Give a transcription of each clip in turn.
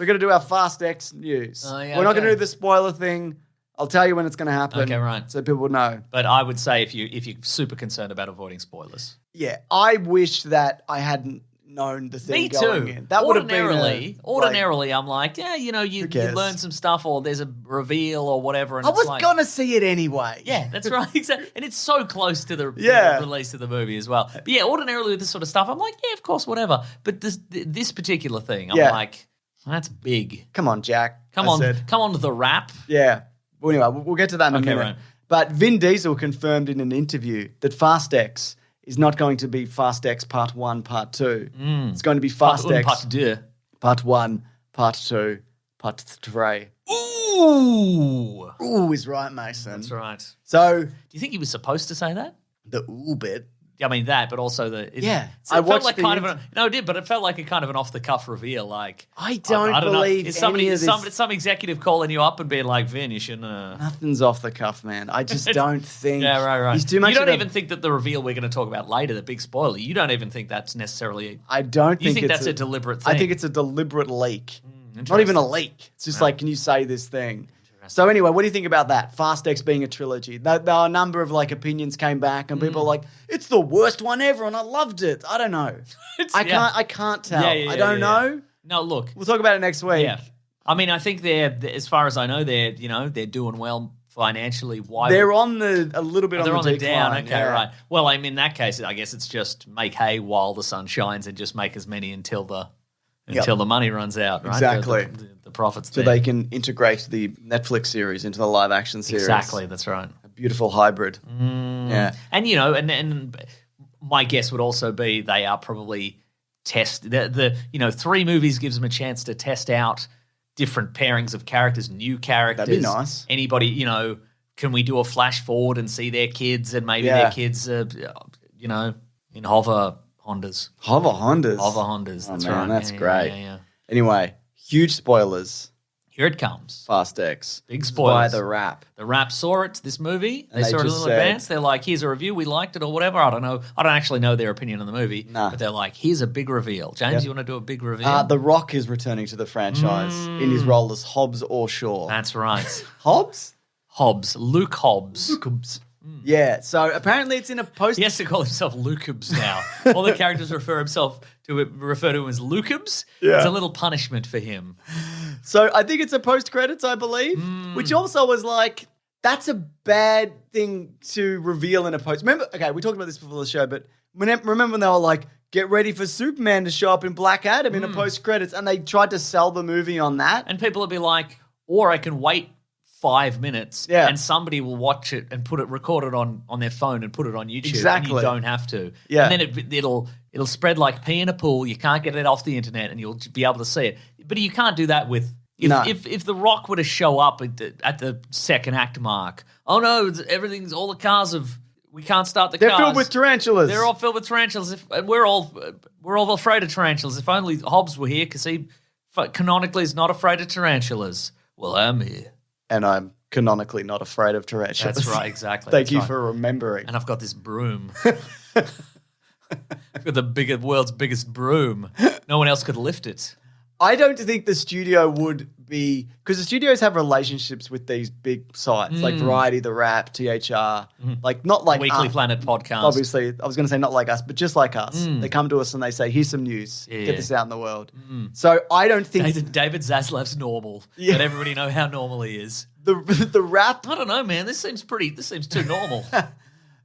we're going to do our Fast X news. Oh, yeah, we're not going to okay. do the spoiler thing. I'll tell you when it's going to happen. Okay, right. So people know. But I would say if you're super concerned about avoiding spoilers. Yeah, I wish that I hadn't known the thing Me going too. in. That would have been ordinarily, I'm like, yeah, you learn some stuff or there's a reveal or whatever. And I it's was like, going to see it anyway. yeah, that's right. Exactly. And it's so close to the release of the movie as well. But yeah, ordinarily with this sort of stuff, I'm like, yeah, of course, whatever. But this particular thing, I'm like, that's big. Come on, Jack. Come on to the rap. Yeah. Well, anyway, we'll get to that in a minute. Right. But Vin Diesel confirmed in an interview that Fast X is not going to be Fast X Part 1, Part 2. It's going to be Fast X Part 2. Part 1, Part 2, Part 3. Ooh is right, Mason. That's right. So, do you think he was supposed to say that? the ooh bit. I mean that, but also Yeah. I felt like it did, but it felt like a kind of an off the cuff reveal. Like I don't believe is some executive calling you up and being like, Vin, you shouldn't. Nothing's off the cuff, man. I just don't think. Yeah, right. He's too much. You don't even think that the reveal we're going to talk about later, the big spoiler. You don't even think that's necessarily. I don't. You think that's a deliberate thing? I think it's a deliberate leak. Not even a leak. It's just like, can you say this thing? So anyway, what do you think about that? Fast X being a trilogy. There are a number of opinions came back, and people are like, "It's the worst one ever," and I loved it. I don't know. I can't tell. I don't know. No, look, we'll talk about it next week. Yeah, I mean, I think as far as I know, they're doing well financially. Why they're on a little bit they're on the down. decline. Okay, right. Well, I mean, in that case, I guess it's just make hay while the sun shines, and just make as many until the money runs out. Right? Exactly. The profits. So they can integrate the Netflix series into the live action series. Exactly, that's right. A beautiful hybrid. Yeah. And and my guess would also be they are probably the 3 movies gives them a chance to test out different pairings of characters, new characters. That'd be nice. Anybody, can we do a flash forward and see their kids and maybe their kids in hover Hondas. Hover Hondas. That's man, right. That's great. Yeah. Anyway, huge spoilers. Here it comes. Fast X. Big spoilers. By the Wrap. The Wrap saw it, this movie. They saw it a just little said, advance. They're like, here's a review. We liked it or whatever. I don't know. I don't actually know their opinion on the movie. Nah. But they're like, here's a big reveal. James, you want to do a big reveal? The Rock is returning to the franchise in his role as Hobbs or Shaw. That's right. Hobbs? Luke Hobbs. Yeah, so apparently it's in a post... He has to call himself Lukebs now. All the characters refer to him as Lukebs. Yeah. It's a little punishment for him. So I think it's a post-credits, I believe, which also was like, that's a bad thing to reveal in a post. Remember, okay, we talked about this before the show, but remember when they were like, get ready for Superman to show up in Black Adam in a post-credits, and they tried to sell the movie on that? And people would be like, or I can wait 5 minutes and somebody will watch it and record it on their phone and put it on YouTube. Exactly. And you don't have to. Yeah. And then it'll spread like pee in a pool. You can't get it off the internet and you'll be able to see it. But you can't do that with... If The Rock were to show up at the second act mark, oh no, all the cars we can't start the cars. They're filled with tarantulas. They're all filled with tarantulas. We're all afraid of tarantulas. If only Hobbs were here, because he canonically is not afraid of tarantulas. Well, I'm here. And I'm canonically not afraid of tarantulas. That's right, exactly. Thank you for remembering. And I've got this broom. I've got the world's biggest broom. No one else could lift it. I don't think the studio would be... Because the studios have relationships with these big sites, like Variety, The Wrap, THR. Like, not like Weekly Planet podcast. Obviously, I was going to say not like us, but just like us. They come to us and they say, here's some news. Get this out in the world. So I don't think... David Zaslav's normal. Let everybody know how normal he is. The Wrap... I don't know, man. This seems too normal.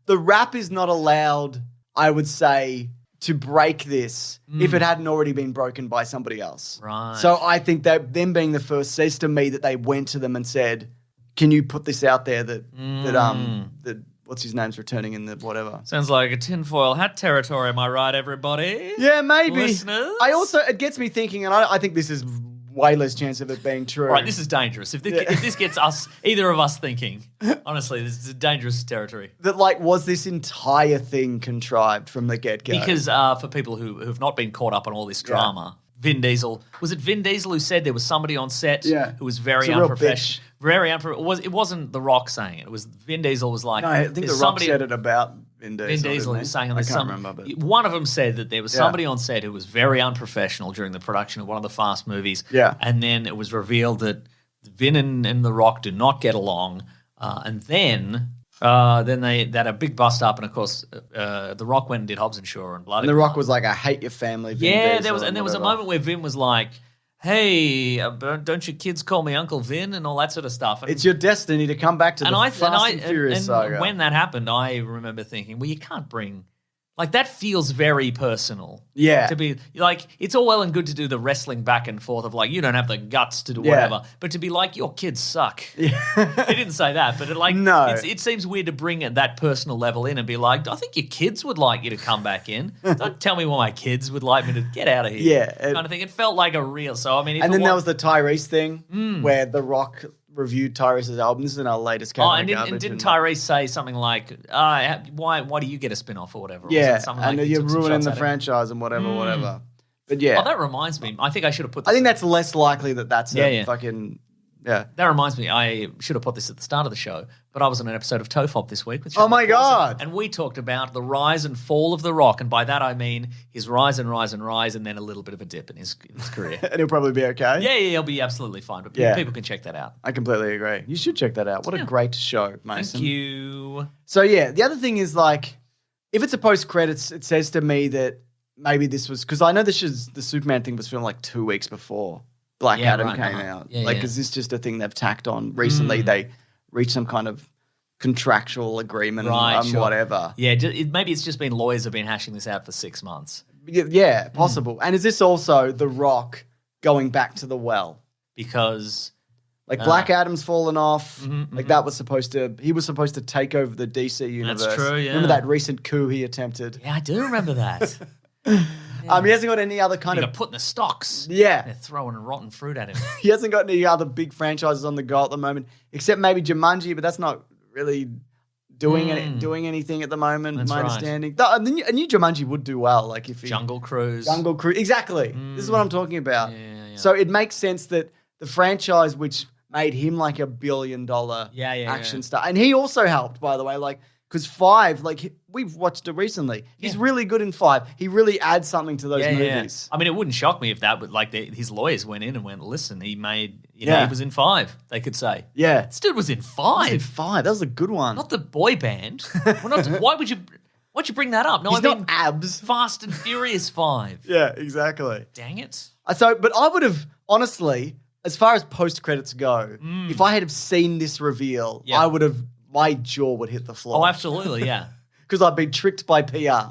The Wrap is not allowed, I would say... to break this if it hadn't already been broken by somebody else. Right. So I think that them being the first says to me that they went to them and said, can you put this out there that what's his name's returning in the whatever. Sounds like a tinfoil hat territory, am I right, everybody? Yeah, maybe. Listeners? It gets me thinking, and I think this is way less chance of it being true. All right, this is dangerous. If this gets either of us thinking, honestly, this is a dangerous territory. That, was this entire thing contrived from the get-go? Because for people who have not been caught up on all this drama, Vin Diesel. Was it Vin Diesel who said there was somebody on set who was very unprofessional? Very unprofessional. It wasn't The Rock saying it. It was Vin Diesel was like... No, I think The Rock said it about Vin Diesel. Vin Diesel was saying... I can't remember. But... One of them said that there was somebody on set who was very unprofessional during the production of one of the Fast movies. Yeah. And then it was revealed that Vin and The Rock do not get along. And then they had a big bust up, and of course, The Rock went and did Hobbs and Shaw and Blood. And The Rock was like, "I hate your family." Vin Diesel, there was a moment where Vin was like, "Hey, don't your kids call me Uncle Vin?" and all that sort of stuff. And, it's your destiny to come back to the Fast and Furious Saga. When that happened, I remember thinking, "Well, you can't bring." Like, that feels very personal. Yeah. To be, like, it's all well and good to do the wrestling back and forth of, like, you don't have the guts to do whatever. But to be like, your kids suck. Yeah. They didn't say that, but it seems weird to bring it that personal level in and be like, I think your kids would like you to come back in. Don't tell me why my kids would like me to get out of here. Yeah. Kind of thing. It felt like a real, so I mean. And then there was the Tyrese thing where The Rock reviewed Tyrese's album. This is in our latest and didn't Tyrese say something like, why do you get a spin-off or whatever? Yeah, and you're ruining the franchise and whatever. But yeah. Oh, that reminds me. I think I should have put this. I think that's less likely that's a fucking... Yeah. That reminds me, I should have put this at the start of the show, but I was on an episode of Tofop this week. Oh my God. And we talked about the rise and fall of The Rock, and by that I mean his rise and rise and rise, and then a little bit of a dip in his career. And he'll probably be okay? Yeah, he'll be absolutely fine, but people can check that out. I completely agree. You should check that out. What a great show, Mason. Thank you. So yeah, the other thing is like, if it's a post-credits, it says to me that maybe this was, because I know the Superman thing was filmed like 2 weeks before Black Adam came out. Is this just a thing they've tacked on recently? They reached some kind of contractual agreement on whatever. Yeah, maybe it's just been lawyers have been hashing this out for 6 months. Yeah, possible. And is this also The Rock going back to the well? Because... Like Black Adam's fallen off. That was he was supposed to take over the DC universe. That's true, yeah. Remember that recent coup he attempted? Yeah, I do remember that. He hasn't got any other kind of... put in the stocks. Yeah. They're throwing rotten fruit at him. He hasn't got any other big franchises on the go at the moment, except maybe Jumanji, but that's not really doing anything at the moment, that's my understanding. A new Jumanji would do well. Like if Jungle Cruise. Exactly. This is what I'm talking about. Yeah. So it makes sense that the franchise, which made him like $1 billion action star. And he also helped, by the way, like, because 5, like, we've watched it recently. He's really good in 5. He really adds something to those movies. I mean, it wouldn't shock me if that would, like, his lawyers went in and went, listen, he made, he was in 5, they could say. Yeah. This dude was in 5. He was in 5. That was a good one. Not the boy band. Why'd you bring that up? No, He's not abs. Fast and Furious 5. Yeah, exactly. Dang it. But I would have, honestly, as far as post-credits go, if I had have seen this reveal, my jaw would hit the floor. Oh, absolutely, yeah. Because I've been tricked by PR. Yeah.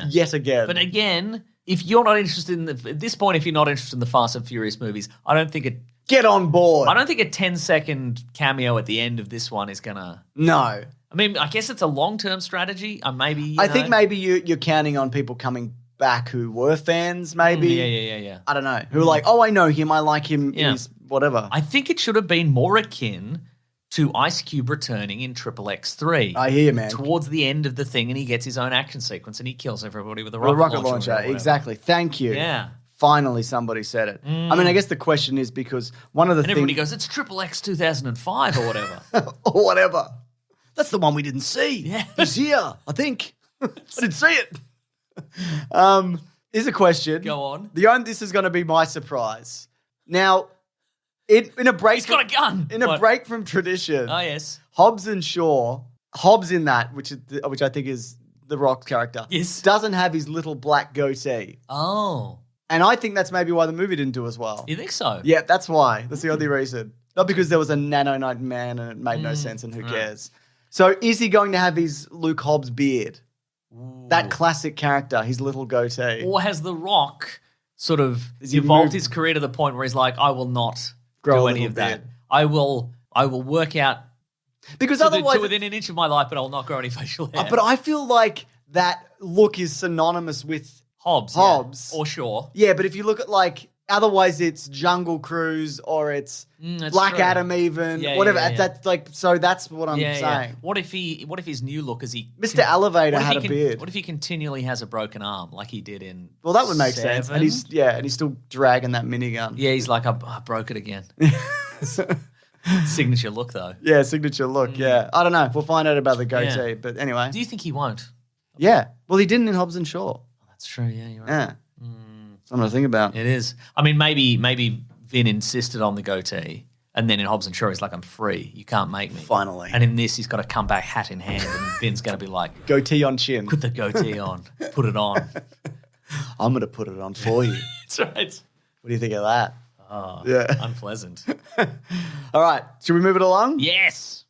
Yet again. But again, if you're not interested at this point, if you're not interested in the Fast and Furious movies, I don't think get on board. I don't think a 10-second cameo at the end of this one is gonna... No. I mean, I guess it's a long-term strategy. I think maybe you're counting on people coming back who were fans, maybe. Yeah. I don't know. Who are like, oh, I know him. I like him. He's whatever. I think it should have been more akin to Ice Cube returning in XXX3. I hear you, man. Towards the end of the thing, and he gets his own action sequence, and he kills everybody with a rocket launcher. Exactly. Thank you. Yeah. Finally, somebody said it. I mean, I guess the question is because one of the things... And everybody goes, it's XXX 2005 or whatever. Or whatever. That's the one we didn't see. Yeah. This year, I think. I didn't see it. Here's a question. Go on. This is going to be my surprise. Now... In a break, he's got a gun. In a break from tradition. Oh yes, Hobbs and Shaw. Hobbs in that, which I think is the Rock character. Yes, doesn't have his little black goatee. Oh, and I think that's maybe why the movie didn't do as well. You think so? Yeah, that's why. That's the only reason. Not because there was a nanite man and it made no sense and who cares. So is he going to have his Luke Hobbs beard? Ooh. That classic character, his little goatee, or has the Rock sort of evolved his career to the point where he's like, I will not do any of that. I will work out because otherwise within an inch of my life, but I will not grow any facial hair. But I feel like that look is synonymous with Hobbs yeah. Or Shaw. Yeah, but if you look at like Otherwise, it's Jungle Cruise or it's Black true. Adam, even Yeah, whatever. yeah, yeah. That's like so. That's what I'm saying. Yeah. What if his new look is he Mr. Elevator had a beard. What if he continually has a broken arm like he did in? Well, that would make sense. And 7? he's still dragging that minigun. Yeah, he's like, I broke it again. Signature look though. Yeah, signature look. Yeah, I don't know. We'll find out about the goatee. Yeah. But anyway, Do you think he won't? yeah. Well, he didn't in Hobbs and Shaw. That's true. Yeah, you're right. Yeah, something to think about. It is. I mean, maybe Vin insisted on the goatee, and then in Hobbs and Shaw, he's like, I'm free. You can't make me. Finally. And in this, he's got to come back hat in hand, and Vin's going to be like, Goatee on chin. put the goatee on. Put it on. I'm going to put it on for you. That's right. What do you think of that? Oh, Yeah. unpleasant. All right. Should we move it along? Yes.